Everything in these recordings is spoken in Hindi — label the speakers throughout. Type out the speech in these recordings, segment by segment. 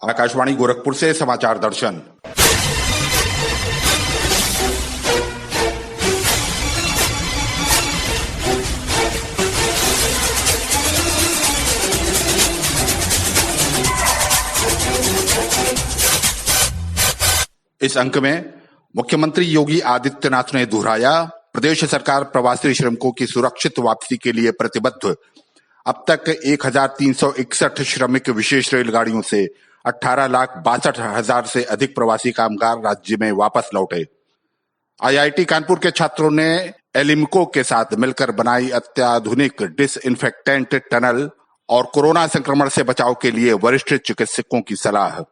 Speaker 1: आकाशवाणी गोरखपुर से समाचार दर्शन। इस अंक में मुख्यमंत्री योगी आदित्यनाथ ने दोहराया, प्रदेश सरकार प्रवासी श्रमिकों की सुरक्षित वापसी के लिए प्रतिबद्ध। अब तक 1361 श्रमिक विशेष रेलगाड़ियों से 18,62,000 से अधिक प्रवासी कामगार राज्य में वापस लौटे। आईआईटी कानपुर के छात्रों ने एलिम्को के साथ मिलकर बनाई अत्याधुनिक डिसइंफेक्टेंट टनल और कोरोना संक्रमण से बचाव के लिए वरिष्ठ चिकित्सकों की सलाह।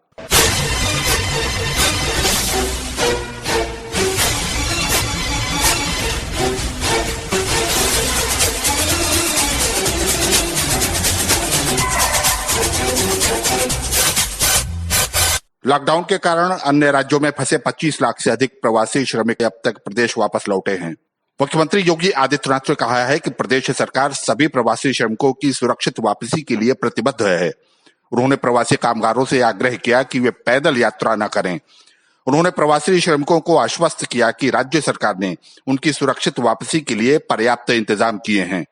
Speaker 1: लॉकडाउन के कारण अन्य राज्यों में फंसे 25 लाख से अधिक प्रवासी श्रमिक अब तक प्रदेश वापस लौटे हैं। मुख्यमंत्री योगी आदित्यनाथ ने कहा है कि प्रदेश सरकार सभी प्रवासी श्रमिकों की सुरक्षित वापसी के लिए प्रतिबद्ध है। उन्होंने प्रवासी कामगारों से आग्रह किया कि वे पैदल यात्रा न करें। उन्होंने प्रवासी श्रमिकों को आश्वस्त किया कि राज्य सरकार ने उनकी सुरक्षित वापसी के लिए पर्याप्त इंतजाम किए हैं।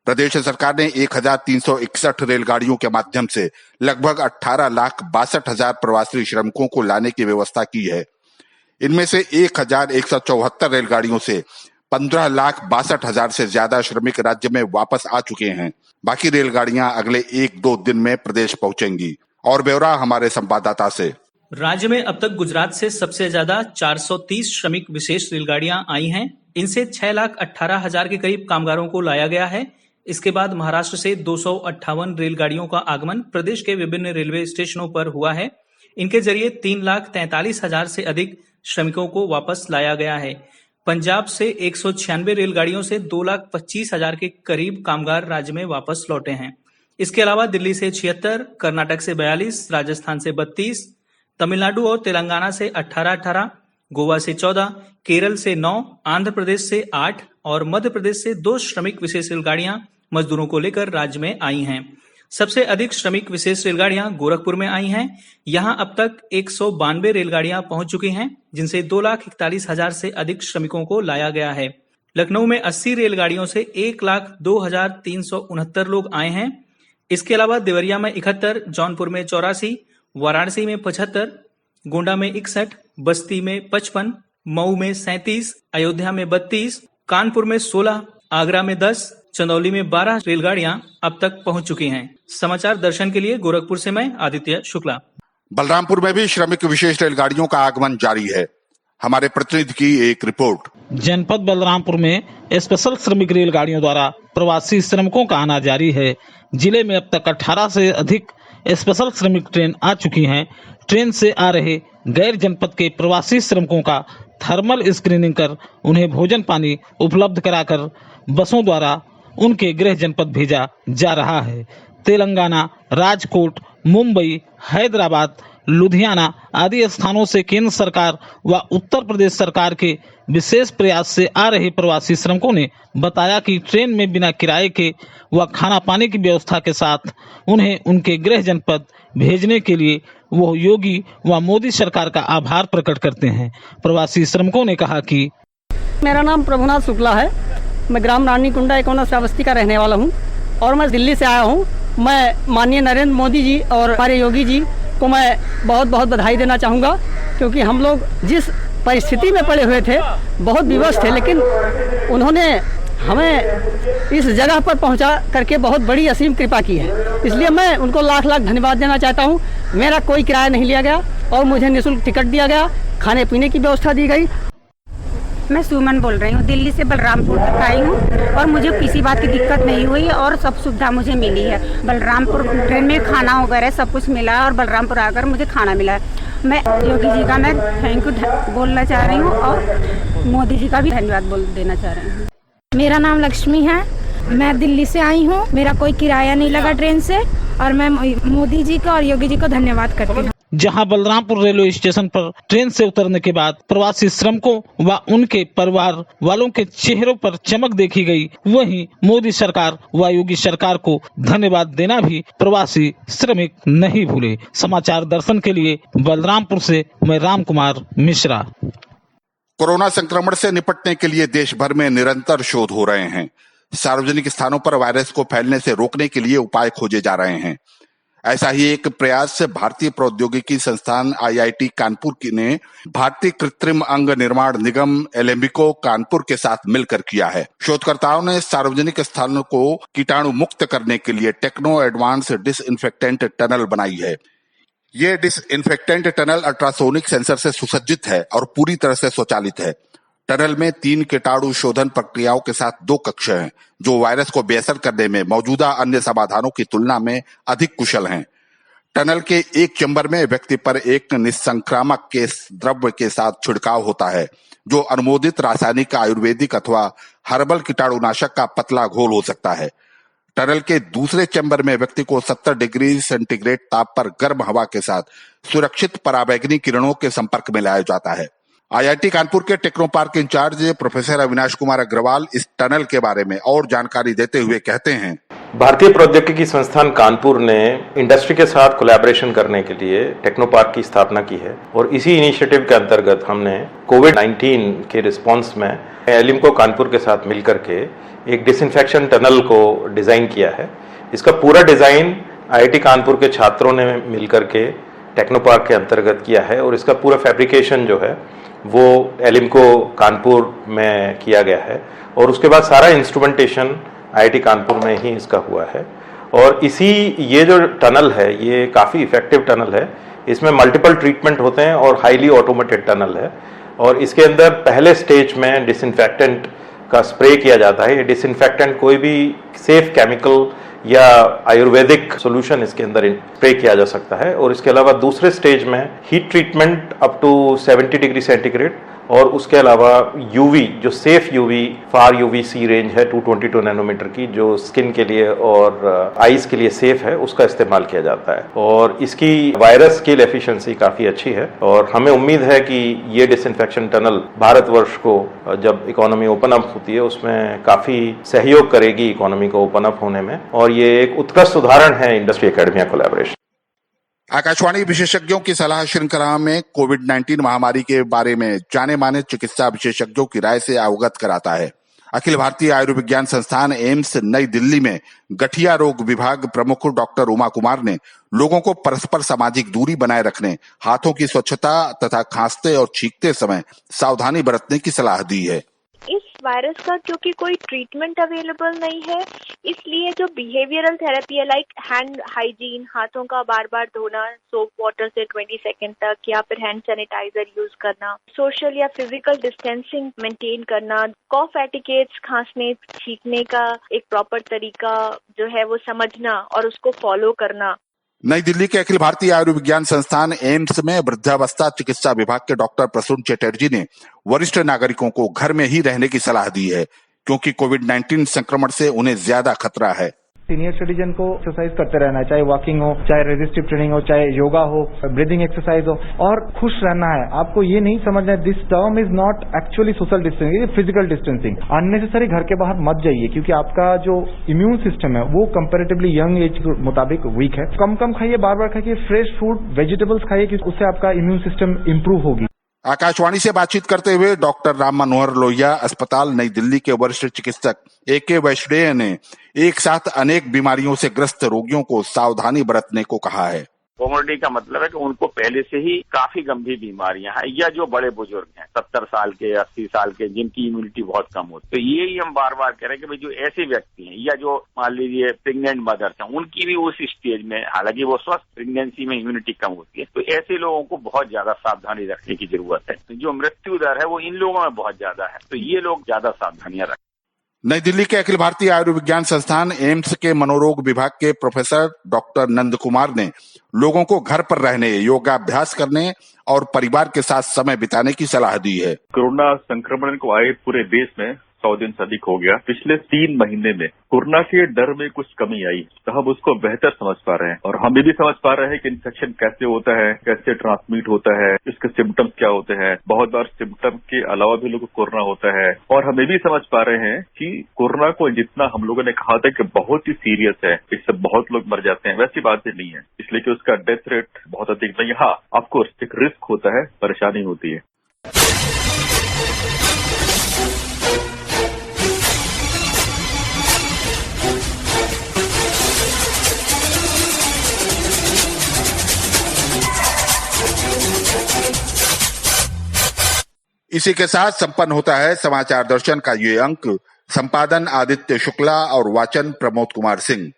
Speaker 1: प्रदेश सरकार ने 1361 रेलगाड़ियों के माध्यम से लगभग 18,62,000 प्रवासी श्रमिकों को लाने की व्यवस्था की है। इनमें से 1,174 रेलगाड़ियों से 15,62,000 से ज्यादा श्रमिक राज्य में वापस आ चुके हैं। बाकी रेलगाड़ियां अगले 1-2 दिन में प्रदेश पहुंचेंगी। और ब्यौरा हमारे संवाददाता से।
Speaker 2: राज्य में अब तक गुजरात से सबसे ज्यादा 430 श्रमिक विशेष रेलगाड़ियां आई हैं। इनसे 6,18,000 के करीब कामगारों को लाया गया है। इसके बाद महाराष्ट्र से 258 रेलगाड़ियों का आगमन प्रदेश के विभिन्न रेलवे स्टेशनों पर हुआ है। इनके जरिए 3,43,000 से अधिक श्रमिकों को वापस लाया गया है। पंजाब से 196 रेलगाड़ियों से 2,25,000 के करीब कामगार राज्य में वापस लौटे हैं। इसके अलावा दिल्ली से 76, कर्नाटक से 42, राजस्थान से 32, तमिलनाडु और तेलंगाना से 18, गोवा से 14, केरल से 9, आंध्र प्रदेश से 8 और मध्य प्रदेश से 2 श्रमिक विशेष रेलगाड़ियां मजदूरों को लेकर राज्य में आई हैं। सबसे अधिक श्रमिक विशेष रेलगाड़ियां गोरखपुर में आई हैं। यहां अब तक 192 रेलगाड़ियां पहुंच चुकी हैं, जिनसे 2,41,000 से अधिक श्रमिकों को लाया गया है। लखनऊ में 80 रेलगाड़ियों से 1,02,369 लोग आए हैं। इसके अलावा देवरिया में 71, जौनपुर में 84, वाराणसी में 75, गोंडा में 61, बस्ती में 55, मऊ में 37, अयोध्या में 32, कानपुर में 16, आगरा में 10, चंदौली में 12 रेलगाड़ियां अब तक पहुंच चुकी हैं। समाचार दर्शन के लिए गोरखपुर से मैं आदित्य शुक्ला।
Speaker 1: बलरामपुर में भी श्रमिक विशेष रेलगाड़ियों का आगमन जारी है। हमारे प्रतिनिधि की एक रिपोर्ट।
Speaker 3: जनपद बलरामपुर में स्पेशल श्रमिक रेलगाड़ियों द्वारा प्रवासी श्रमिकों का आना जारी है। जिले में अब तक 18 से अधिक स्पेशल श्रमिक ट्रेन आ चुकी हैं। ट्रेन से आ रहे गैर जनपद के प्रवासी श्रमिकों का थर्मल स्क्रीनिंग कर उन्हें भोजन पानी उपलब्ध कराकर बसों द्वारा उनके गृह जनपद भेजा जा रहा है। तेलंगाना, राजकोट, मुंबई, हैदराबाद, लुधियाना आदि स्थानों से केंद्र सरकार व उत्तर प्रदेश सरकार के विशेष प्रयास से आ रहे प्रवासी श्रमिकों ने बताया कि ट्रेन में बिना किराए के व खाना पानी की व्यवस्था के साथ उन्हें उनके गृह जनपद भेजने के लिए वो योगी व मोदी सरकार का आभार प्रकट करते हैं। प्रवासी श्रमिकों ने कहा कि
Speaker 4: मेरा नाम प्रभुनाथ शुक्ला है। मैं ग्राम रानीकुंडा एकोना श्रावस्ती का रहने वाला हूँ और मैं दिल्ली से आया हूँ। मैं माननीय नरेंद्र मोदी जी और हमारे योगी जी को मैं बहुत बहुत बधाई देना चाहूँगा, क्योंकि हम लोग जिस परिस्थिति में पड़े हुए थे, बहुत विवश थे, लेकिन उन्होंने हमें इस जगह पर पहुंचा करके बहुत बड़ी असीम कृपा की है। इसलिए मैं उनको लाख लाख धन्यवाद देना चाहता हूं। मेरा कोई किराया नहीं लिया गया और मुझे निःशुल्क टिकट दिया गया, खाने पीने की व्यवस्था दी गई।
Speaker 5: मैं सुमन बोल रही हूँ, दिल्ली से बलरामपुर तक आई हूँ और मुझे किसी बात की दिक्कत नहीं हुई और सब सुविधा मुझे मिली है। बलरामपुर ट्रेन में खाना वगैरह सब कुछ मिला और बलरामपुर आकर मुझे खाना मिला है। मैं योगी जी का मैं थैंक यू बोलना चाह रही हूँ और मोदी जी का भी धन्यवाद बोल देना चाह रही हूँ।
Speaker 6: मेरा नाम लक्ष्मी है। मैं दिल्ली से आई हूँ। मेरा कोई किराया नहीं लगा ट्रेन से और मैं मोदी जी का और योगी जी को धन्यवाद करती हूँ।
Speaker 3: जहां बलरामपुर रेलवे स्टेशन पर ट्रेन से उतरने के बाद प्रवासी श्रमिकों व उनके परिवार वालों के चेहरों पर चमक देखी गई, वहीं मोदी सरकार व योगी सरकार को धन्यवाद देना भी प्रवासी श्रमिक नहीं भूले। समाचार दर्शन के लिए बलरामपुर से मैं राम कुमार मिश्रा।
Speaker 1: कोरोना संक्रमण से निपटने के लिए देश भर में निरंतर शोध हो रहे हैं। सार्वजनिक स्थानों पर वायरस को फैलने से रोकने के लिए उपाय खोजे जा रहे हैं। ऐसा ही एक प्रयास भारतीय प्रौद्योगिकी संस्थान IIT कानपुर ने भारतीय कृत्रिम अंग निर्माण निगम एलेम्बिको कानपुर के साथ मिलकर किया है। शोधकर्ताओं ने सार्वजनिक स्थानों को कीटाणु मुक्त करने के लिए टेक्नो एडवांस डिसइंफेक्टेंट टनल बनाई है। ये डिसइंफेक्टेंट टनल अल्ट्रासोनिक सेंसर से सुसज्जित है और पूरी तरह से स्वचालित है। टनल में 3 कीटाणु शोधन प्रक्रियाओं के साथ 2 कक्ष हैं, जो वायरस को बेअसर करने में मौजूदा अन्य समाधानों की तुलना में अधिक कुशल हैं। टनल के एक चैम्बर में व्यक्ति पर एक निसंक्रामक के द्रव्य के साथ छिड़काव होता है, जो अनुमोदित रासायनिक, आयुर्वेदिक अथवा हर्बल कीटाणुनाशक का पतला घोल हो सकता है। टनल के दूसरे चैम्बर में व्यक्ति को 70 डिग्री सेंटीग्रेड ताप पर गर्म हवा के साथ सुरक्षित पराबैंगनी किरणों के संपर्क में लाया जाता है। IIT कानपुर के techno park in charge professor Avinash Kumar Agarwal इस टनल के बारे में और जानकारी देते हुए कहते हैं,
Speaker 7: भारतीय प्रौद्योगिकी संस्थान कानपुर ने इंडस्ट्री के साथ कोलैबोरेशन करने के लिए टेक्नो पार्क की स्थापना की है और इसी इनिशिएटिव के अंतर्गत हमने कोविड-19 के रिस्पांस में एलिम्को कानपुर के साथ मिलकर के एक डिसइंफेक्शन टनल को डिजाइन किया है। इसका पूरा डिजाइन IIT कानपुर के छात्रों ने मिलकर के टेक्नो पार्क के अंतर्गत किया है और इसका पूरा फैब्रिकेशन जो है वो एलिम्को कानपुर में किया गया है और उसके बाद सारा इंस्ट्रूमेंटेशन IIT कानपुर में ही इसका हुआ है। और ये जो टनल है ये काफ़ी इफेक्टिव टनल है। इसमें मल्टीपल ट्रीटमेंट होते हैं और हाईली ऑटोमेटेड टनल है और इसके अंदर पहले स्टेज में डिसइंफेक्टेंट का स्प्रे किया जाता है। ये डिसइंफेक्टेंट कोई भी सेफ केमिकल या आयुर्वेदिक सॉल्यूशन इसके अंदर स्प्रे किया जा सकता है और इसके अलावा दूसरे स्टेज में heat treatment up to 70 degree centigrade और उसके अलावा यूवी जो safe UV far UVC range है 222 नैनोमीटर की, जो स्किन के लिए और आईज के लिए सेफ है, उसका इस्तेमाल किया जाता है और इसकी वायरस किल एफिशिएंसी काफी अच्छी है और हमें उम्मीद है कि ये डिसइंफेक्शन टनल भारतवर्ष को जब इकोनॉमी ओपन अप होती है उसमें काफी सहयोग करेगी इकोनॉमी को ओपन अप होने में और ये एक उत्कृष्ट उदाहरण है इंडस्ट्री एकेडमिया कोलैबोरेशन।
Speaker 1: आकाशवाणी विशेषज्ञों की सलाह श्रृंखला में कोविड-19 महामारी के बारे में जाने माने चिकित्सा विशेषज्ञों की राय से अवगत कराता है। अखिल भारतीय आयुर्विज्ञान संस्थान एम्स नई दिल्ली में गठिया रोग विभाग प्रमुख डॉक्टर उमा कुमार ने लोगों को परस्पर सामाजिक दूरी बनाए रखने, हाथों की स्वच्छता तथा खांसते और छींकते समय सावधानी बरतने की सलाह दी है।
Speaker 8: इस वायरस का क्योंकि कोई ट्रीटमेंट अवेलेबल नहीं है, इसलिए जो बिहेवियरल थेरेपी है लाइक हैंड हाइजीन, हाथों का बार बार धोना सोप वाटर से 20 सेकंड तक या फिर हैंड सैनिटाइजर यूज करना, सोशल या फिजिकल डिस्टेंसिंग मेंटेन करना, कॉफ एटिकेट्स, खांसने छींकने का एक प्रॉपर तरीका जो है वो समझना और उसको फॉलो करना।
Speaker 1: नई दिल्ली के अखिल भारतीय आयुर्विज्ञान संस्थान एम्स में वृद्धावस्था चिकित्सा विभाग के डॉक्टर प्रसून चटर्जी ने वरिष्ठ नागरिकों को घर में ही रहने की सलाह दी है, क्योंकि कोविड-19 संक्रमण से उन्हें ज्यादा खतरा है।
Speaker 9: सीनियर सिटीजन को एक्सरसाइज करते रहना है, चाहे वॉकिंग हो, चाहे रेजिस्टिव ट्रेनिंग हो, चाहे योगा हो, ब्रीदिंग एक्सरसाइज हो, और खुश रहना है। आपको ये नहीं समझना है this term is not actually social distancing, physical distancing. Unnecessary घर के बाहर मत जाइए, क्योंकि आपका जो इम्यून सिस्टम है वो कंपेरेटिवली यंग एज के मुताबिक वीक है। कम कम खाइए, बार बार खाइए, फ्रेश फूड, वेजिटेबल्स खाइए, क्योंकि उससे आपका इम्यून सिस्टम इंप्रूव होगी।
Speaker 1: आकाशवाणी से बातचीत करते हुए डॉक्टर राम मनोहर लोहिया अस्पताल नई दिल्ली के वरिष्ठ चिकित्सक AK वैष्णेय ने एक साथ अनेक बीमारियों से ग्रस्त रोगियों को सावधानी बरतने को कहा है।
Speaker 10: कोमोर्बिडिटी का मतलब है कि उनको पहले से ही काफी गंभीर बीमारियां हैं, या जो बड़े बुजुर्ग हैं 70 साल के 80 साल के, जिनकी इम्यूनिटी बहुत कम होती है। तो यही हम बार बार कह रहे हैं कि भाई जो ऐसे व्यक्ति हैं या जो मान लीजिए प्रेग्नेंट मदर्स हैं, उनकी भी उस स्टेज में, हालांकि वो स्वस्थ प्रेगनेंसी में इम्यूनिटी कम होती है, तो ऐसे लोगों को बहुत ज्यादा सावधानी रखने की जरूरत है। तो जो मृत्यु दर है वो इन लोगों में बहुत ज्यादा है, तो ये लोग ज्यादा सावधानियां रखें।
Speaker 1: नई दिल्ली के अखिल भारतीय आयुर्विज्ञान संस्थान एम्स के मनोरोग विभाग के प्रोफेसर डॉक्टर नंद कुमार ने लोगों को घर पर रहने, योगाभ्यास करने और परिवार के साथ समय बिताने की सलाह दी है।
Speaker 11: कोरोना संक्रमण को आए पूरे देश में 100 दिन से अधिक हो गया। पिछले 3 महीने में कोरोना के डर में कुछ कमी आई, तो हम उसको बेहतर समझ पा रहे हैं और हम ये भी समझ पा रहे हैं कि इन्फेक्शन कैसे होता है, कैसे ट्रांसमिट होता है, इसके सिम्टम्स क्या होते हैं। बहुत बार सिम्टम के अलावा भी लोगों को कोरोना होता है और हम ये भी समझ पा रहे हैं कि कोरोना को जितना हम लोगों ने कहा था कि बहुत ही सीरियस है, इससे बहुत लोग मर जाते हैं, वैसी बात नहीं है। इसलिए कि उसका डेथ रेट बहुत अधिक नहीं। हाँ, आपको एक रिस्क होता है, परेशानी होती है।
Speaker 1: इसी के साथ संपन्न होता है समाचार दर्शन का ये अंक। संपादन आदित्य शुक्ला और वाचन प्रमोद कुमार सिंह।